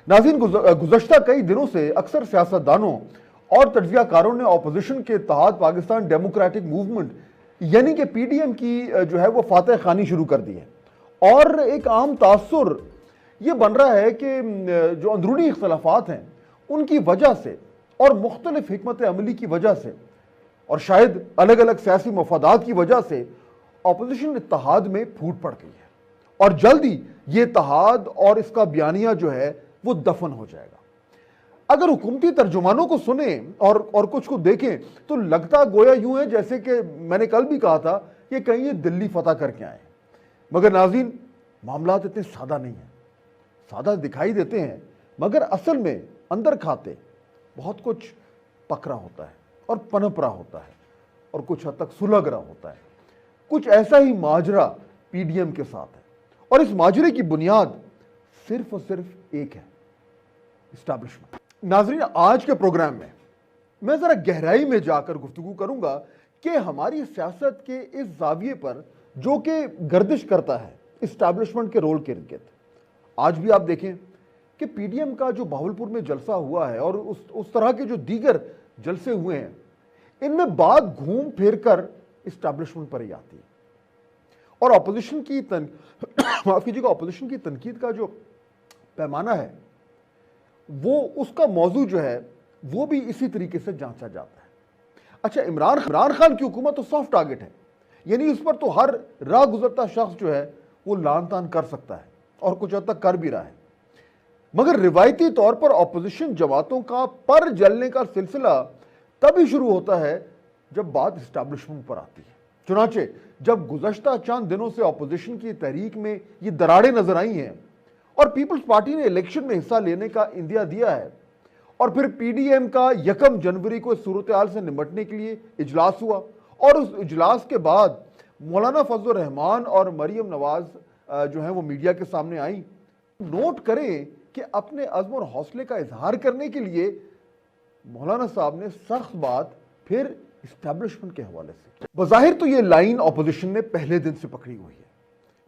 ناظرین، گزشتہ کئی دنوں سے اکثر سیاستدانوں اور تجزیہ کاروں نے اپوزیشن کے اتحاد پاکستان ڈیموکریٹک موومنٹ یعنی کہ پی ڈی ایم کی جو ہے وہ فاتح خوانی شروع کر دی ہے، اور ایک عام تاثر یہ بن رہا ہے کہ جو اندرونی اختلافات ہیں ان کی وجہ سے اور مختلف حکمت عملی کی وجہ سے اور شاید الگ الگ سیاسی مفادات کی وجہ سے اپوزیشن اتحاد میں پھوٹ پڑ گئی ہے، اور جلد ہی یہ اتحاد اور اس کا بیانیہ جو ہے وہ دفن ہو جائے گا۔ اگر حکومتی ترجمانوں کو سنیں اور کچھ کو دیکھیں تو لگتا گویا یوں ہے جیسے کہ میں نے کل بھی کہا تھا کہ کہیں یہ دلی فتح کر کے آئے، مگر ناظرین معاملات اتنے سادہ نہیں ہیں۔ سادہ دکھائی دیتے ہیں مگر اصل میں اندر کھاتے بہت کچھ پک رہا ہوتا ہے اور پنپ رہا ہوتا ہے اور کچھ حد تک سلگ رہا ہوتا ہے۔ کچھ ایسا ہی ماجرا پی ڈی ایم کے ساتھ ہے، اور اس ماجرے کی بنیاد صرف اور صرف ایک ہے: اسٹیبلشمنٹ۔ ناظرین، آج کے پروگرام میں میں ذرا گہرائی میں جا کر گفتگو کروں گا کہ ہماری سیاست کے اس زاویے پر جو کہ گردش کرتا ہے اسٹیبلشمنٹ کے رول کے ارد۔ آج بھی آپ دیکھیں کہ پی ڈی ایم کا جو بہاولپور میں جلسہ ہوا ہے اور اس طرح کے جو دیگر جلسے ہوئے ہیں، ان میں بات گھوم پھر کر اسٹیبلشمنٹ پر ہی آتی ہے، اور اپوزیشن کی تنقید کا جو پیمانہ ہے وہ اس کا موضوع جو ہے وہ بھی اسی طریقے سے جانچا جاتا ہے۔ اچھا، عمران خان کی حکومت تو سافٹ ٹارگٹ ہے، یعنی اس پر تو ہر راہ گزرتا شخص جو ہے وہ لان تان کر سکتا ہے اور کچھ حد تک کر بھی رہا ہے، مگر روایتی طور پر اپوزیشن جماعتوں کا پر جلنے کا سلسلہ تبھی شروع ہوتا ہے جب بات اسٹیبلشمنٹ پر آتی ہے۔ چنانچہ جب گزشتہ چند دنوں سے اپوزیشن کی تحریک میں یہ دراڑیں نظر آئی ہیں اور پیپلز پارٹی نے الیکشن میں حصہ لینے کا عندیہ دیا ہے، اور پھر پی ڈی ایم کا 1 جنوری کو اس صورتحال سے نمٹنے کے لیے اجلاس ہوا، اور اس اجلاس کے بعد مولانا فضل الرحمان اور مریم نواز جو ہیں وہ میڈیا کے سامنے آئیں۔ نوٹ کریں کہ اپنے عزم اور حوصلے کا اظہار کرنے کے لیے مولانا صاحب نے سخت بات پھر اسٹیبلشمنٹ کے حوالے سے۔ بظاہر تو یہ لائن اپوزیشن نے پہلے دن سے پکڑی ہوئی ہے،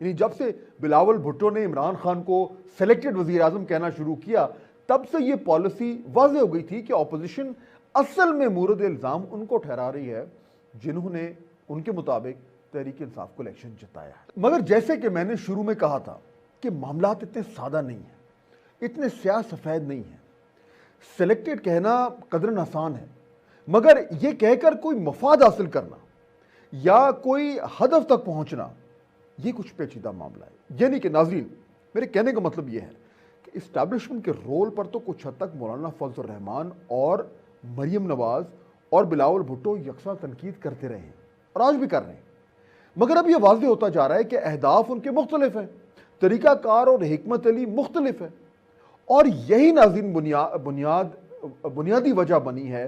یعنی جب سے بلاول بھٹو نے عمران خان کو سلیکٹڈ وزیر اعظم کہنا شروع کیا تب سے یہ پالیسی واضح ہو گئی تھی کہ اپوزیشن اصل میں مورد الزام ان کو ٹھہرا رہی ہے جنہوں نے ان کے مطابق تحریک انصاف کو الیکشن جتایا ہے۔ مگر جیسے کہ میں نے شروع میں کہا تھا کہ معاملات اتنے سادہ نہیں ہیں، اتنے سیاہ سفید نہیں ہیں۔ سلیکٹڈ کہنا قدرن آسان ہے، مگر یہ کہہ کر کوئی مفاد حاصل کرنا یا کوئی ہدف تک پہنچنا یہ کچھ پیچیدہ معاملہ ہے۔ یعنی کہ ناظرین، میرے کہنے کا مطلب یہ ہے کہ اسٹیبلشمنٹ کے رول پر تو کچھ حد تک مولانا فضل الرحمان اور مریم نواز اور بلاول بھٹو یکساں تنقید کرتے رہے ہیں اور آج بھی کر رہے ہیں، مگر اب یہ واضح ہوتا جا رہا ہے کہ اہداف ان کے مختلف ہیں، طریقہ کار اور حکمت عملی مختلف ہے، اور یہی ناظرین بنیادی وجہ بنی ہے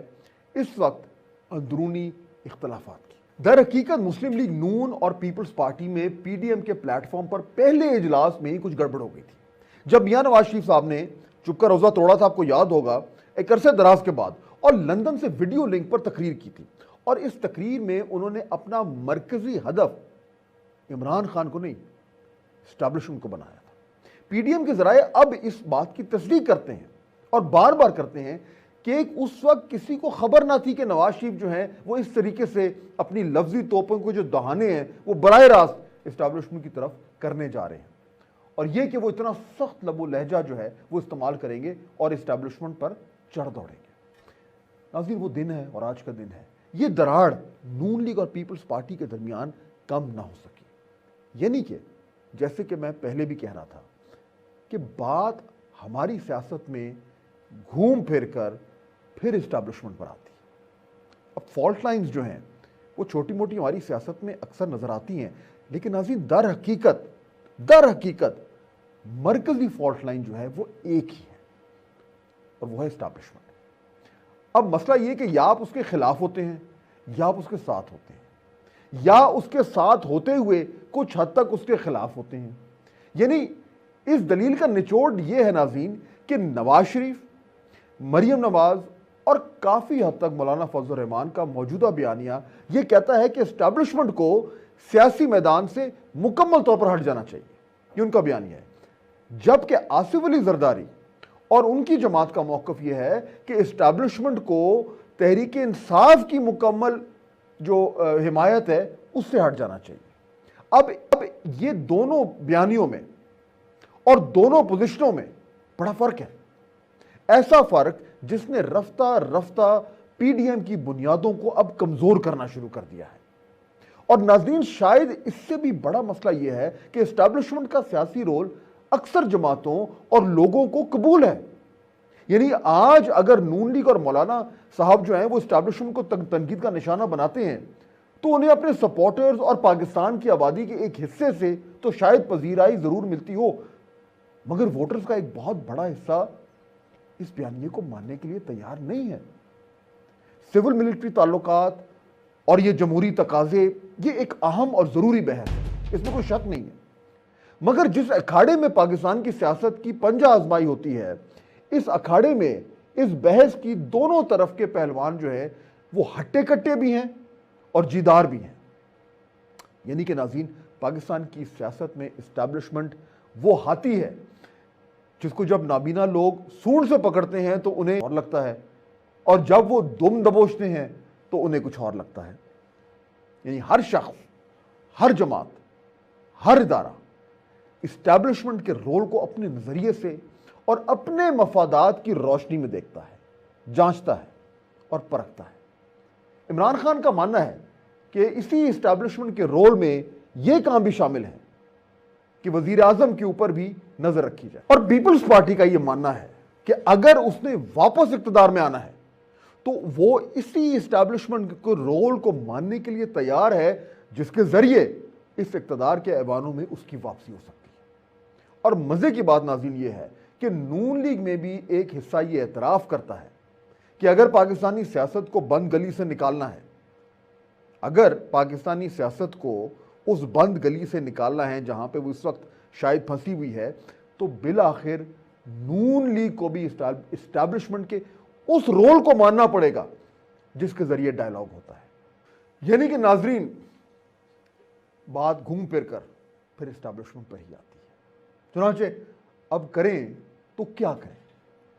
اس وقت اندرونی اختلافات کی۔ در حقیقت مسلم لیگ نون اور پیپلز پارٹی میں پی ڈی ایم کے پلیٹ فارم پر پہلے اجلاس میں ہی کچھ گڑبڑ ہو گئی تھی، جب میاں نواز شریف صاحب نے چپ کا روزہ توڑا تھا، آپ کو یاد ہوگا، ایک عرصے دراز کے بعد، اور لندن سے ویڈیو لنک پر تقریر کی تھی، اور اس تقریر میں انہوں نے اپنا مرکزی ہدف عمران خان کو نہیں اسٹیبلشمنٹ کو بنایا تھا۔ پی ڈی ایم کے ذرائع اب اس بات کی تصدیق کرتے ہیں اور بار بار کرتے ہیں کہ اس وقت کسی کو خبر نہ تھی کہ نواز شریف جو ہیں وہ اس طریقے سے اپنی لفظی توپوں کو جو دہانے ہیں وہ براہ راست اسٹیبلشمنٹ کی طرف کرنے جا رہے ہیں، اور یہ کہ وہ اتنا سخت لب و لہجہ جو ہے وہ استعمال کریں گے اور اسٹیبلشمنٹ پر چڑھ دوڑیں گے۔ ناظرین، وہ دن ہے اور آج کا دن ہے، یہ دراڑ نون لیگ اور پیپلز پارٹی کے درمیان کم نہ ہو سکی۔ یعنی کہ جیسے کہ میں پہلے بھی کہہ رہا تھا کہ بات ہماری سیاست میں گھوم پھر کر پھر اسٹیبلشمنٹ پر آتی ہے۔ اب فالٹ لائنز جو ہیں وہ چھوٹی موٹی ہماری سیاست میں اکثر نظر آتی ہیں، لیکن ناظرین در حقیقت مرکزی فالٹ لائن جو ہے وہ ایک ہی ہے، اور وہ ہے اسٹیبلشمنٹ۔ اب مسئلہ یہ کہ یا آپ اس کے خلاف ہوتے ہیں یا آپ اس کے ساتھ ہوتے ہیں، یا اس کے ساتھ ہوتے ہوئے کچھ حد تک اس کے خلاف ہوتے ہیں۔ یعنی اس دلیل کا نچوڑ یہ ہے ناظرین کہ نواز شریف، مریم نواز اور کافی حد تک مولانا فضل الرحمان کا موجودہ بیانیہ یہ کہتا ہے کہ اسٹیبلشمنٹ کو سیاسی میدان سے مکمل طور پر ہٹ جانا چاہیے، یہ ان کا بیانیہ ہے، جبکہ آصف علی زرداری اور ان کی جماعت کا موقف یہ ہے کہ اسٹیبلشمنٹ کو تحریک انصاف کی مکمل جو حمایت ہے اس سے ہٹ جانا چاہیے۔ اب یہ دونوں بیانیوں میں اور دونوں پوزیشنوں میں بڑا فرق ہے، ایسا فرق جس نے رفتہ رفتہ پی ڈی ایم کی بنیادوں کو اب کمزور کرنا شروع کر دیا ہے۔ اور ناظرین، شاید اس سے بھی بڑا مسئلہ یہ ہے کہ اسٹیبلشمنٹ کا سیاسی رول اکثر جماعتوں اور لوگوں کو قبول ہے۔ یعنی آج اگر نون لیگ اور مولانا صاحب جو ہیں وہ اسٹیبلشمنٹ کو تنقید کا نشانہ بناتے ہیں تو انہیں اپنے سپورٹرز اور پاکستان کی آبادی کے ایک حصے سے تو شاید پذیرائی ضرور ملتی ہو، مگر ووٹرز کا ایک بہت بڑا حصہ اس بیانیے کو ماننے کے لیے تیار نہیں ہے۔ سول ملٹری تعلقات اور یہ جمہوری تقاضے یہ ایک اہم اور ضروری بحث ہے، اس میں کوئی شک نہیں ہے، مگر جس اکھاڑے میں پاکستان کی سیاست کی پنجہ آزمائی ہوتی ہے، اس اکھاڑے میں اس بحث کی دونوں طرف کے پہلوان جو ہے وہ ہٹے کٹے بھی ہیں اور جیدار بھی ہیں۔ یعنی کہ ناظرین، پاکستان کی سیاست میں اسٹیبلشمنٹ وہ ہاتھی ہے جس کو جب نابینا لوگ سونڈ سے پکڑتے ہیں تو انہیں اور لگتا ہے، اور جب وہ دم دبوچتے ہیں تو انہیں کچھ اور لگتا ہے۔ یعنی ہر شخص، ہر جماعت، ہر ادارہ اسٹیبلشمنٹ کے رول کو اپنے نظریے سے اور اپنے مفادات کی روشنی میں دیکھتا ہے، جانچتا ہے اور پرکھتا ہے۔ عمران خان کا ماننا ہے کہ اسی اسٹیبلشمنٹ کے رول میں یہ کام بھی شامل ہے کہ وزیر اعظم کے اوپر بھی نظر رکھی جائے، اور پیپلز پارٹی کا یہ ماننا ہے کہ اگر اس نے واپس اقتدار میں آنا ہے تو وہ اسی اسٹیبلشمنٹ کے رول کو ماننے کے لیے تیار ہے جس کے ذریعے اس اقتدار کے ایوانوں میں اس کی واپسی ہو سکتی ہے۔ اور مزے کی بات ناظرین یہ ہے کہ نون لیگ میں بھی ایک حصہ یہ اعتراف کرتا ہے کہ اگر پاکستانی سیاست کو بند گلی سے نکالنا ہے، اگر پاکستانی سیاست کو اس بند گلی سے نکالنا ہے جہاں پہ وہ اس وقت شاید پھنسی ہوئی ہے، تو بالآخر نون لیگ کو بھی اسٹیبلشمنٹ کے اس رول کو ماننا پڑے گا جس کے ذریعے ڈائیلاگ ہوتا ہے۔ یعنی کہ ناظرین، بات گھوم پھر کر پھر اسٹیبلشمنٹ پر ہی آتی ہے۔ چنانچہ اب کریں تو کیا کریں؟